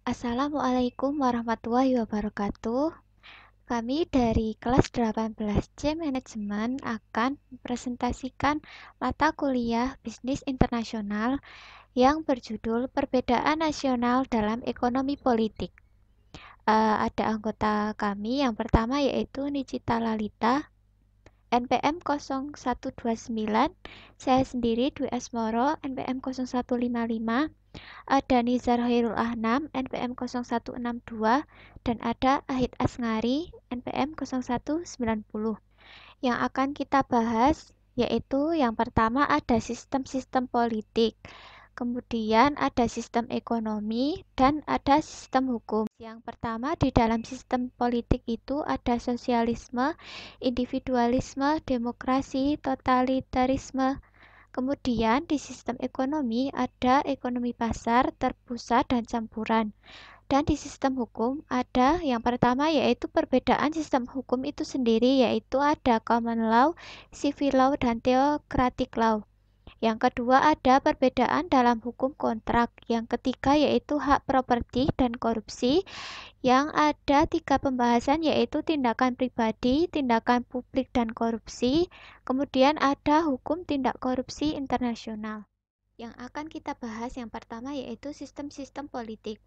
Assalamualaikum warahmatullahi wabarakatuh. Kami dari kelas 18C Manajemen akan mempresentasikan mata kuliah Bisnis Internasional yang berjudul Perbedaan Nasional dalam Ekonomi Politik. Ada anggota kami yang pertama yaitu Nicita Lalita, NPM 0129, saya sendiri Dwi Asmoro, NPM 0155, ada Nizar Hairul Ahnam, NPM 0162, dan ada Ahid Asngari, NPM 0190. Yang akan kita bahas yaitu yang pertama ada sistem-sistem politik, kemudian ada sistem ekonomi, dan ada sistem hukum. Yang pertama di dalam sistem politik itu ada sosialisme, individualisme, demokrasi, totalitarisme. Kemudian di sistem ekonomi ada ekonomi pasar, terpusat, dan campuran. Dan di sistem hukum ada yang pertama yaitu perbedaan sistem hukum itu sendiri yaitu ada common law, civil law, dan theocratic law. Yang kedua ada perbedaan dalam hukum kontrak. Yang ketiga yaitu hak properti dan korupsi. Yang ada tiga pembahasan yaitu tindakan pribadi, tindakan publik, dan korupsi. Kemudian ada hukum tindak korupsi internasional. Yang akan kita bahas yang pertama yaitu sistem-sistem politik.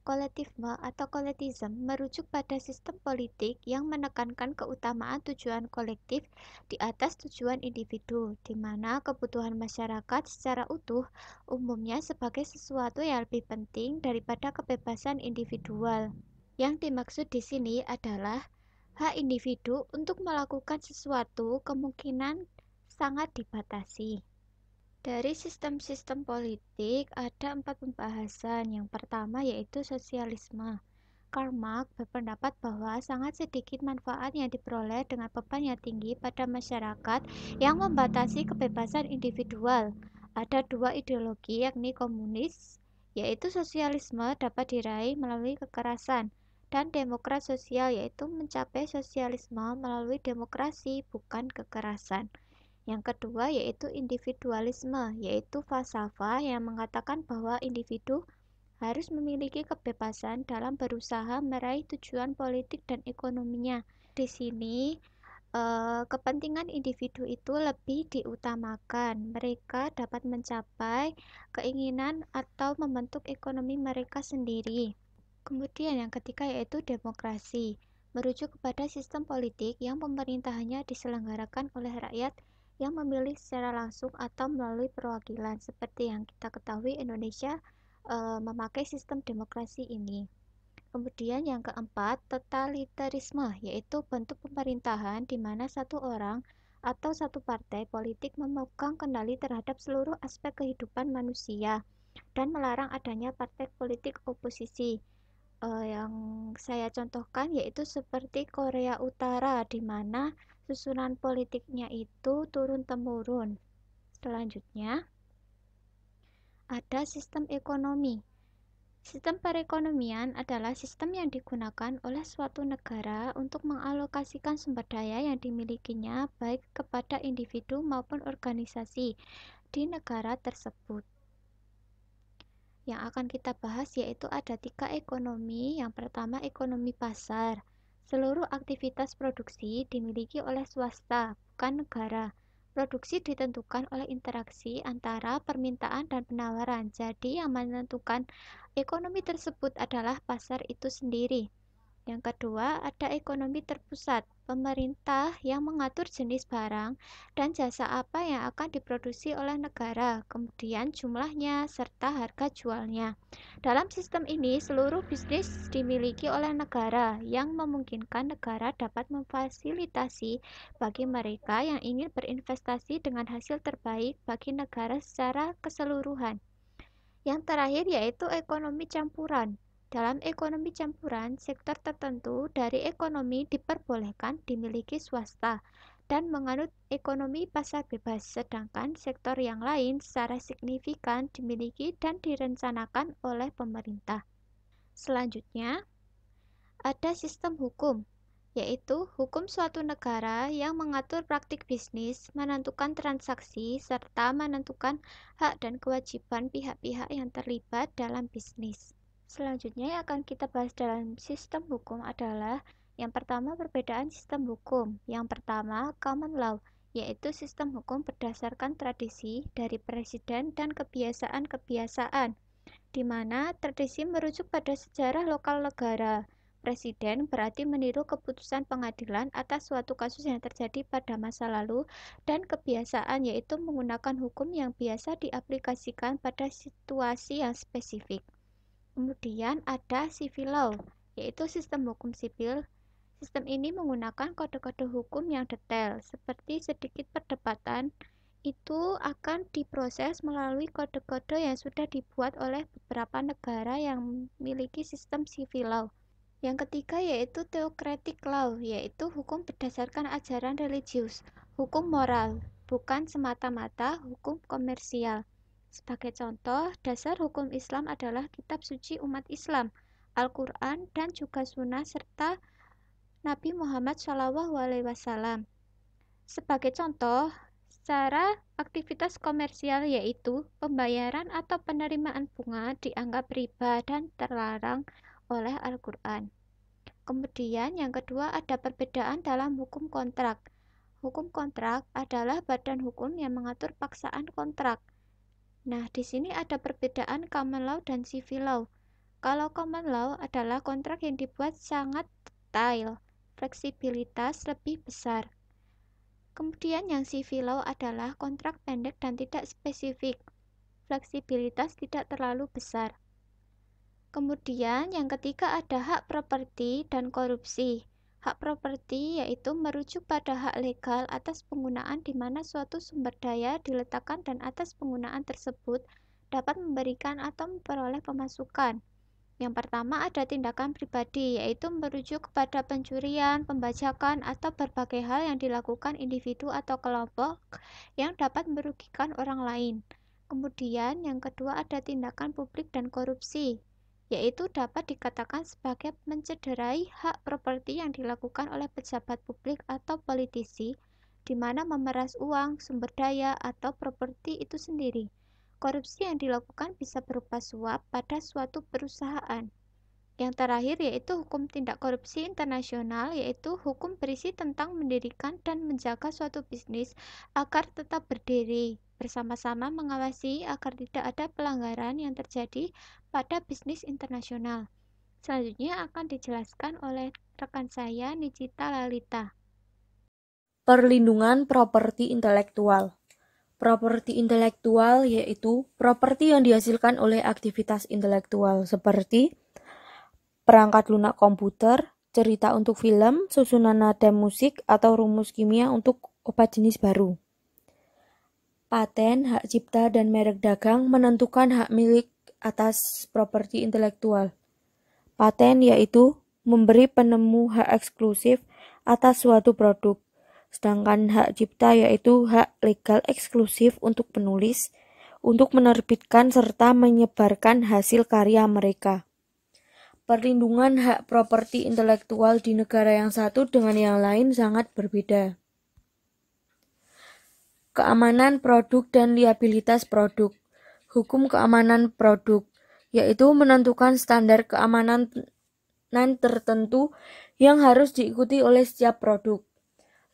Kolektifisme atau kolektivisme merujuk pada sistem politik yang menekankan keutamaan tujuan kolektif di atas tujuan individu, di mana kebutuhan masyarakat secara utuh umumnya sebagai sesuatu yang lebih penting daripada kebebasan individual. Yang dimaksud di sini adalah hak individu untuk melakukan sesuatu kemungkinan sangat dibatasi. Dari sistem-sistem politik ada 4 pembahasan. Yang pertama yaitu sosialisme. Karl Marx berpendapat bahwa sangat sedikit manfaat yang diperoleh dengan beban yang tinggi pada masyarakat yang membatasi kebebasan individual. Ada dua ideologi yakni komunis, yaitu sosialisme dapat diraih melalui kekerasan, dan demokrat sosial yaitu mencapai sosialisme melalui demokrasi bukan kekerasan. Yang kedua yaitu individualisme, yaitu falsafah yang mengatakan bahwa individu harus memiliki kebebasan dalam berusaha meraih tujuan politik dan ekonominya. Di sini kepentingan individu itu lebih diutamakan. Mereka dapat mencapai keinginan atau membentuk ekonomi mereka sendiri. Kemudian yang ketiga yaitu demokrasi, merujuk kepada sistem politik yang pemerintahannya diselenggarakan oleh rakyat yang memilih secara langsung atau melalui perwakilan. Seperti yang kita ketahui Indonesia memakai sistem demokrasi ini. Kemudian yang keempat, totalitarisme, yaitu bentuk pemerintahan di mana satu orang atau satu partai politik memegang kendali terhadap seluruh aspek kehidupan manusia dan melarang adanya partai politik oposisi. Yang saya contohkan yaitu seperti Korea Utara di mana susunan politiknya itu turun-temurun. Selanjutnya, ada sistem ekonomi. Sistem perekonomian adalah sistem yang digunakan oleh suatu negara untuk mengalokasikan sumber daya yang dimilikinya baik kepada individu maupun organisasi di negara tersebut. Yang akan kita bahas yaitu ada tiga ekonomi. Yang pertama ekonomi pasar. Seluruh aktivitas produksi dimiliki oleh swasta, bukan negara. Produksi ditentukan oleh interaksi antara permintaan dan penawaran. Jadi yang menentukan ekonomi tersebut adalah pasar itu sendiri. Yang kedua, ada ekonomi terpusat. Pemerintah yang mengatur jenis barang dan jasa apa yang akan diproduksi oleh negara, kemudian jumlahnya, serta harga jualnya. Dalam sistem ini, seluruh bisnis dimiliki oleh negara yang memungkinkan negara dapat memfasilitasi bagi mereka yang ingin berinvestasi dengan hasil terbaik bagi negara secara keseluruhan. Yang terakhir yaitu ekonomi campuran. Dalam ekonomi campuran, sektor tertentu dari ekonomi diperbolehkan dimiliki swasta dan menganut ekonomi pasar bebas, sedangkan sektor yang lain secara signifikan dimiliki dan direncanakan oleh pemerintah. Selanjutnya, ada sistem hukum, yaitu hukum suatu negara yang mengatur praktik bisnis, menentukan transaksi, serta menentukan hak dan kewajiban pihak-pihak yang terlibat dalam bisnis. Selanjutnya yang akan kita bahas dalam sistem hukum adalah yang pertama perbedaan sistem hukum. Yang pertama common law, yaitu sistem hukum berdasarkan tradisi dari presiden dan kebiasaan-kebiasaan, di mana tradisi merujuk pada sejarah lokal negara. Presiden berarti meniru keputusan pengadilan atas suatu kasus yang terjadi pada masa lalu, dan kebiasaan yaitu menggunakan hukum yang biasa diaplikasikan pada situasi yang spesifik. Kemudian ada civil law, yaitu sistem hukum sipil. Sistem ini menggunakan kode-kode hukum yang detail, seperti sedikit perdebatan itu akan diproses melalui kode-kode yang sudah dibuat oleh beberapa negara yang memiliki sistem civil law. Yang ketiga yaitu theocratic law, yaitu hukum berdasarkan ajaran religius, hukum moral, bukan semata-mata hukum komersial. Sebagai contoh, dasar hukum Islam adalah kitab suci umat Islam, Al-Quran, dan juga Sunnah, serta Nabi Muhammad SAW. Sebagai contoh, secara aktivitas komersial yaitu pembayaran atau penerimaan bunga dianggap riba dan terlarang oleh Al-Quran. Kemudian yang kedua ada perbedaan dalam hukum kontrak. Hukum kontrak adalah badan hukum yang mengatur paksaan kontrak. Nah, di sini ada perbedaan common law dan civil law. Kalau common law adalah kontrak yang dibuat sangat detail, fleksibilitas lebih besar. Kemudian yang civil law adalah kontrak pendek dan tidak spesifik, fleksibilitas tidak terlalu besar. Kemudian yang ketiga ada hak properti dan korupsi. Hak properti yaitu merujuk pada hak legal atas penggunaan di mana suatu sumber daya diletakkan dan atas penggunaan tersebut dapat memberikan atau memperoleh pemasukan. Yang pertama ada tindakan pribadi, yaitu merujuk kepada pencurian, pembajakan, atau berbagai hal yang dilakukan individu atau kelompok yang dapat merugikan orang lain. Kemudian yang kedua ada tindakan publik dan korupsi, yaitu dapat dikatakan sebagai mencederai hak properti yang dilakukan oleh pejabat publik atau politisi, di mana memeras uang, sumber daya, atau properti itu sendiri. Korupsi yang dilakukan bisa berupa suap pada suatu perusahaan. Yang terakhir yaitu hukum tindak korupsi internasional, yaitu hukum berisi tentang mendirikan dan menjaga suatu bisnis agar tetap berdiri, bersama-sama mengawasi agar tidak ada pelanggaran yang terjadi pada bisnis internasional. Selanjutnya akan dijelaskan oleh rekan saya, Nicita Lalita. Perlindungan properti intelektual. Properti intelektual yaitu properti yang dihasilkan oleh aktivitas intelektual seperti perangkat lunak komputer, cerita untuk film, susunan nada musik, atau rumus kimia untuk obat jenis baru. Paten, hak cipta, dan merek dagang menentukan hak milik atas properti intelektual. Paten yaitu memberi penemu hak eksklusif atas suatu produk. Sedangkan hak cipta yaitu hak legal eksklusif untuk penulis untuk menerbitkan serta menyebarkan hasil karya mereka. Perlindungan hak properti intelektual di negara yang satu dengan yang lain sangat berbeda. Keamanan produk dan liabilitas produk. Hukum keamanan produk yaitu menentukan standar keamanan tertentu yang harus diikuti oleh setiap produk.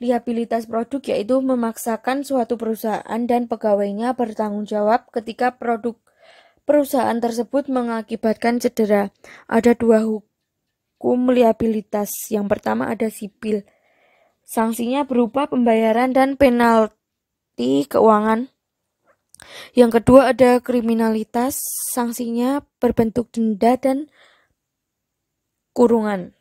Liabilitas produk yaitu memaksakan suatu perusahaan dan pegawainya bertanggung jawab ketika produk perusahaan tersebut mengakibatkan cedera. Ada dua hukum liabilitas. Yang pertama ada sipil. Sanksinya berupa pembayaran dan penalti keuangan. Yang kedua ada kriminalitas. Sanksinya berbentuk denda dan kurungan.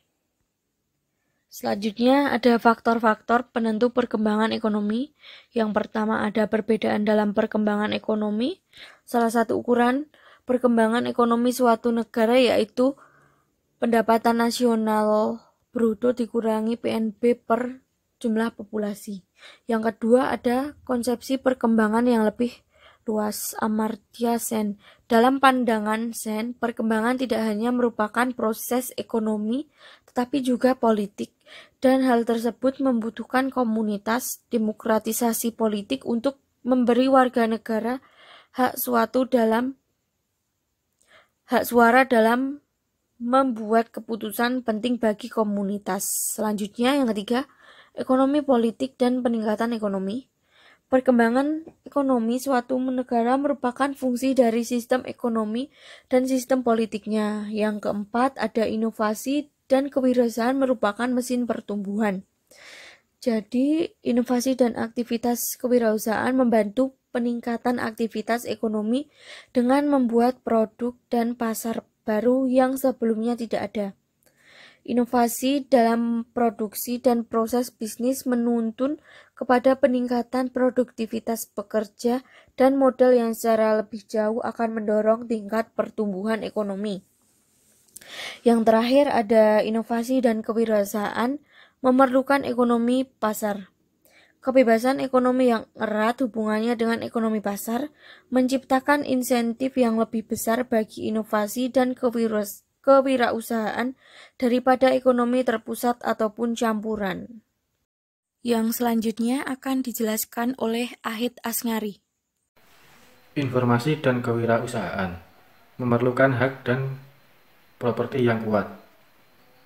Selanjutnya ada faktor-faktor penentu perkembangan ekonomi. Yang pertama ada perbedaan dalam perkembangan ekonomi. Salah satu ukuran perkembangan ekonomi suatu negara yaitu pendapatan nasional bruto dikurangi PNB per jumlah populasi. Yang kedua ada konsepsi perkembangan yang lebih luas. Amartya Sen. Dalam pandangan Sen, perkembangan tidak hanya merupakan proses ekonomi, tetapi juga politik. Dan hal tersebut membutuhkan komunitas demokratisasi politik untuk memberi warga negara hak suara dalam membuat keputusan penting bagi komunitas. Selanjutnya, yang ketiga, ekonomi politik dan peningkatan ekonomi. Perkembangan ekonomi suatu negara merupakan fungsi dari sistem ekonomi dan sistem politiknya. Yang keempat, ada inovasi dan kewirausahaan merupakan mesin pertumbuhan. Jadi, inovasi dan aktivitas kewirausahaan membantu peningkatan aktivitas ekonomi dengan membuat produk dan pasar baru yang sebelumnya tidak ada. Inovasi dalam produksi dan proses bisnis menuntun kepada peningkatan produktivitas pekerja dan modal yang secara lebih jauh akan mendorong tingkat pertumbuhan ekonomi. Yang terakhir ada inovasi dan kewirausahaan memerlukan ekonomi pasar. Kebebasan ekonomi yang erat hubungannya dengan ekonomi pasar menciptakan insentif yang lebih besar bagi inovasi dan kewirausahaan daripada ekonomi terpusat ataupun campuran. Yang selanjutnya akan dijelaskan oleh Ahid Asngari. Informasi dan kewirausahaan memerlukan hak dan properti yang kuat.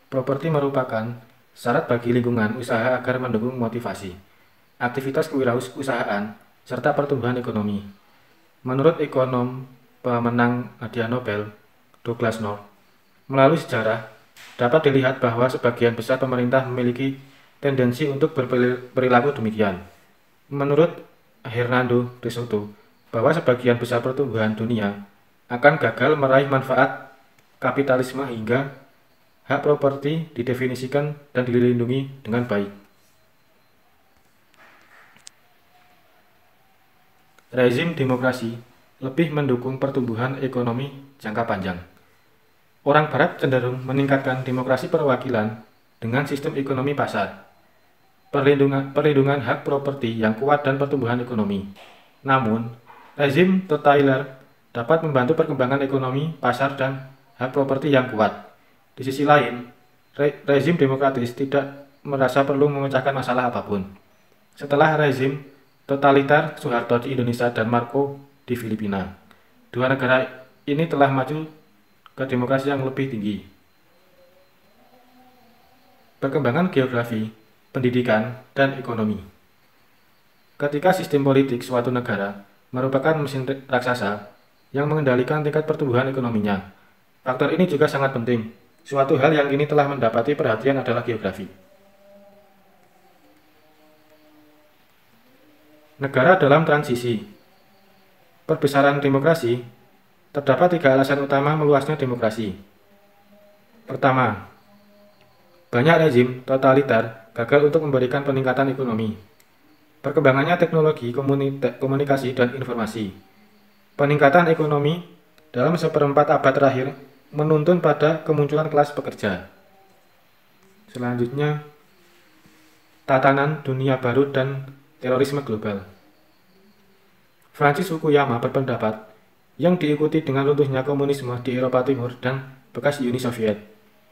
Properti merupakan syarat bagi lingkungan usaha agar mendukung motivasi, aktivitas kewirausahaan, serta pertumbuhan ekonomi. Menurut ekonom pemenang hadiah Nobel, Douglas North, melalui sejarah, dapat dilihat bahwa sebagian besar pemerintah memiliki tendensi untuk berperilaku demikian. Menurut Hernando de Soto, bahwa sebagian besar pertumbuhan dunia akan gagal meraih manfaat kapitalisme hingga hak properti didefinisikan dan dilindungi dengan baik. Rezim demokrasi lebih mendukung pertumbuhan ekonomi jangka panjang. Orang Barat cenderung meningkatkan demokrasi perwakilan dengan sistem ekonomi pasar, perlindungan hak properti yang kuat dan pertumbuhan ekonomi. Namun, rezim totaliter dapat membantu perkembangan ekonomi pasar dan hak properti yang kuat. Di sisi lain, rezim demokratis tidak merasa perlu memecahkan masalah apapun. Setelah rezim totaliter Soeharto di Indonesia dan Marco di Filipina, dua negara ini telah maju ke demokrasi yang lebih tinggi. Perkembangan geografi, pendidikan, dan ekonomi. Ketika sistem politik suatu negara merupakan mesin raksasa yang mengendalikan tingkat pertumbuhan ekonominya, faktor ini juga sangat penting. Suatu hal yang kini telah mendapati perhatian adalah geografi. Negara dalam transisi. Perbesaran demokrasi. Terdapat 3 alasan utama meluasnya demokrasi. Pertama, banyak rezim totaliter gagal untuk memberikan peningkatan ekonomi. Perkembangannya teknologi, komunikasi, dan informasi. Peningkatan ekonomi dalam seperempat abad terakhir menuntun pada kemunculan kelas pekerja. Selanjutnya, tatanan dunia baru dan terorisme global. Francis Fukuyama berpendapat yang diikuti dengan runtuhnya komunisme di Eropa Timur dan bekas Uni Soviet,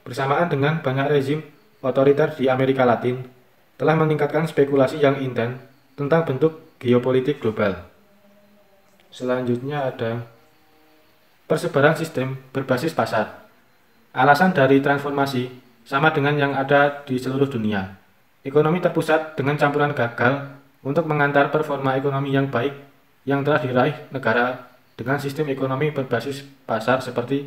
bersamaan dengan banyak rezim otoriter di Amerika Latin, telah meningkatkan spekulasi yang intens tentang bentuk geopolitik global. Selanjutnya ada persebaran sistem berbasis pasar. Alasan dari transformasi sama dengan yang ada di seluruh dunia. Ekonomi terpusat dengan campuran gagal untuk mengantar performa ekonomi yang baik yang telah diraih negara dengan sistem ekonomi berbasis pasar seperti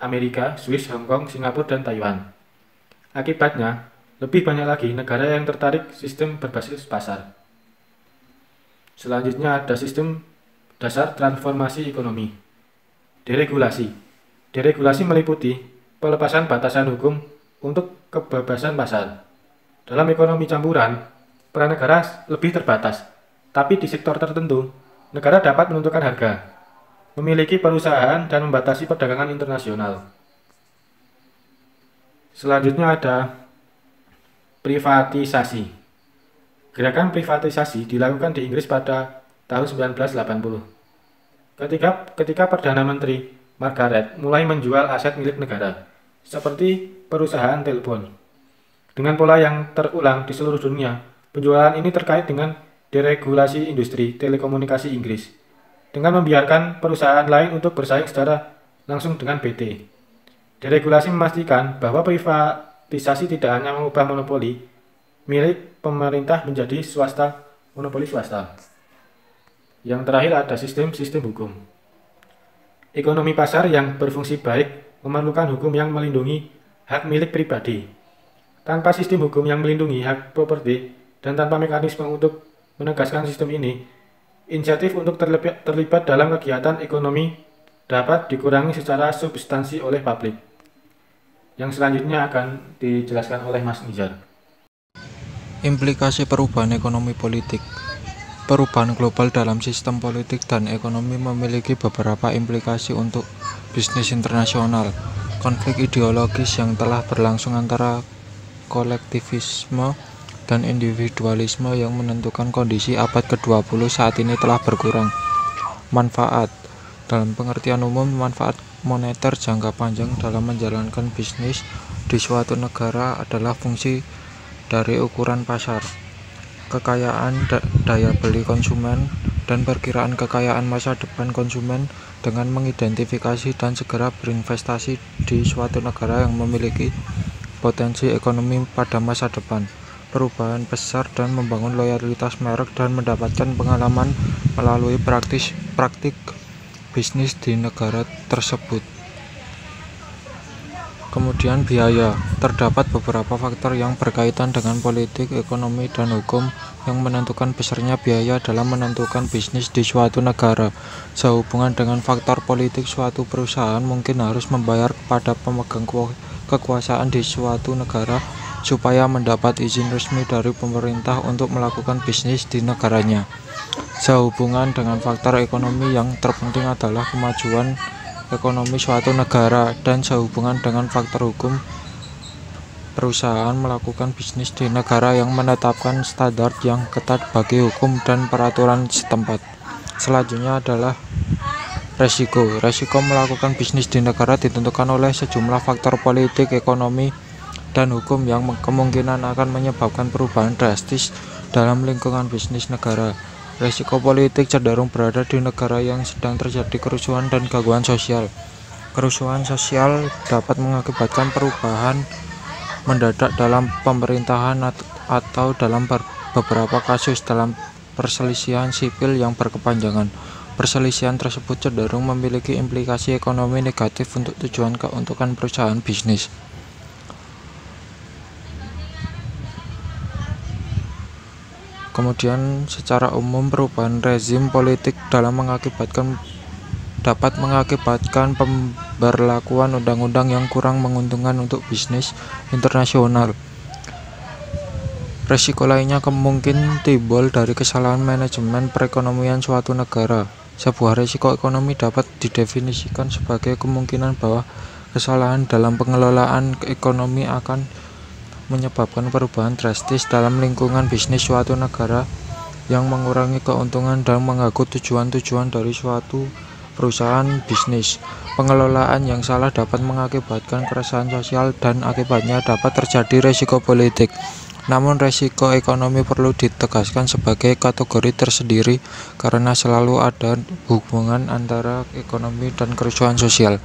Amerika, Swiss, Hong Kong, Singapura, dan Taiwan. Akibatnya, lebih banyak lagi negara yang tertarik sistem berbasis pasar. Selanjutnya ada sistem dasar transformasi ekonomi. Deregulasi. Deregulasi meliputi pelepasan batasan hukum untuk kebebasan pasar. Dalam ekonomi campuran, peran negara lebih terbatas, tapi di sektor tertentu, negara dapat menentukan harga, memiliki perusahaan, dan membatasi perdagangan internasional. Selanjutnya ada privatisasi. Gerakan privatisasi dilakukan di Inggris pada tahun 1980. Ketika Perdana Menteri Margaret mulai menjual aset milik negara, seperti perusahaan telepon. Dengan pola yang terulang di seluruh dunia, penjualan ini terkait dengan deregulasi industri telekomunikasi Inggris, dengan membiarkan perusahaan lain untuk bersaing secara langsung dengan BT. Deregulasi memastikan bahwa privatisasi tidak hanya mengubah monopoli milik pemerintah menjadi monopoli swasta. Yang terakhir ada sistem hukum. Ekonomi pasar yang berfungsi baik memerlukan hukum yang melindungi hak milik pribadi. Tanpa sistem hukum yang melindungi hak properti dan tanpa mekanisme untuk menegaskan sistem ini, inisiatif untuk terlibat dalam kegiatan ekonomi dapat dikurangi secara substansi oleh publik. Yang selanjutnya akan dijelaskan oleh Mas Nizar. Implikasi perubahan ekonomi politik. Perubahan global dalam sistem politik dan ekonomi memiliki beberapa implikasi untuk bisnis internasional. Konflik ideologis yang telah berlangsung antara kolektivisme dan individualisme yang menentukan kondisi abad ke-20 saat ini telah berkurang. Manfaat. Dalam pengertian umum, manfaat moneter jangka panjang dalam menjalankan bisnis di suatu negara adalah fungsi dari ukuran pasar, kekayaan daya beli konsumen, dan perkiraan kekayaan masa depan konsumen dengan mengidentifikasi dan segera berinvestasi di suatu negara yang memiliki potensi ekonomi pada masa depan. Perubahan besar dan membangun loyalitas merek dan mendapatkan pengalaman melalui praktik bisnis di negara tersebut. Kemudian biaya. Terdapat beberapa faktor yang berkaitan dengan politik, ekonomi, dan hukum yang menentukan besarnya biaya dalam menentukan bisnis di suatu negara. Sehubungan dengan faktor politik, suatu perusahaan mungkin harus membayar kepada pemegang kekuasaan di suatu negara supaya mendapat izin resmi dari pemerintah untuk melakukan bisnis di negaranya. Sehubungan dengan faktor ekonomi, yang terpenting adalah kemajuan ekonomi suatu negara, dan sehubungan dengan faktor hukum, perusahaan melakukan bisnis di negara yang menetapkan standar yang ketat bagi hukum dan peraturan setempat. Selanjutnya adalah resiko. Resiko melakukan bisnis di negara ditentukan oleh sejumlah faktor politik, ekonomi, dan hukum yang kemungkinan akan menyebabkan perubahan drastis dalam lingkungan bisnis negara. Risiko politik cenderung berada di negara yang sedang terjadi kerusuhan dan gangguan sosial. Kerusuhan sosial dapat mengakibatkan perubahan mendadak dalam pemerintahan atau dalam beberapa kasus dalam perselisihan sipil yang berkepanjangan. Perselisihan tersebut cenderung memiliki implikasi ekonomi negatif untuk tujuan keuntungan perusahaan bisnis. Kemudian secara umum perubahan rezim politik dapat mengakibatkan pemberlakuan undang-undang yang kurang menguntungkan untuk bisnis internasional. Resiko lainnya kemungkinan timbul dari kesalahan manajemen perekonomian suatu negara. Sebuah risiko ekonomi dapat didefinisikan sebagai kemungkinan bahwa kesalahan dalam pengelolaan ekonomi akan menyebabkan perubahan drastis dalam lingkungan bisnis suatu negara yang mengurangi keuntungan dan mengganggu tujuan-tujuan dari suatu perusahaan bisnis. Pengelolaan yang salah dapat mengakibatkan keresahan sosial dan akibatnya dapat terjadi risiko politik. Namun risiko ekonomi perlu ditegaskan sebagai kategori tersendiri karena selalu ada hubungan antara ekonomi dan kerusuhan sosial.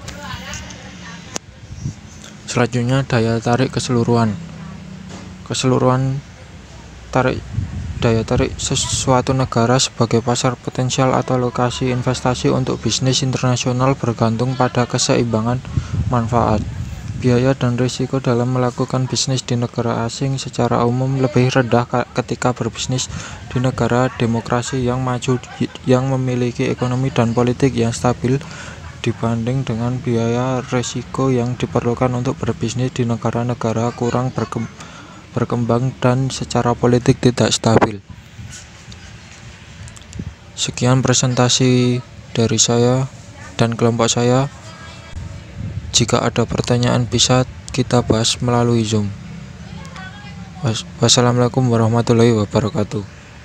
Selanjutnya daya tarik keseluruhan. Daya tarik suatu negara sebagai pasar potensial atau lokasi investasi untuk bisnis internasional bergantung pada keseimbangan manfaat, biaya, dan risiko dalam melakukan bisnis di negara asing. Secara umum lebih rendah ketika berbisnis di negara demokrasi yang maju yang memiliki ekonomi dan politik yang stabil dibanding dengan biaya risiko yang diperlukan untuk berbisnis di negara-negara kurang berkembang dan secara politik tidak stabil. Sekian presentasi dari saya dan kelompok saya. Jika ada pertanyaan bisa kita bahas melalui Zoom. Wassalamualaikum warahmatullahi wabarakatuh.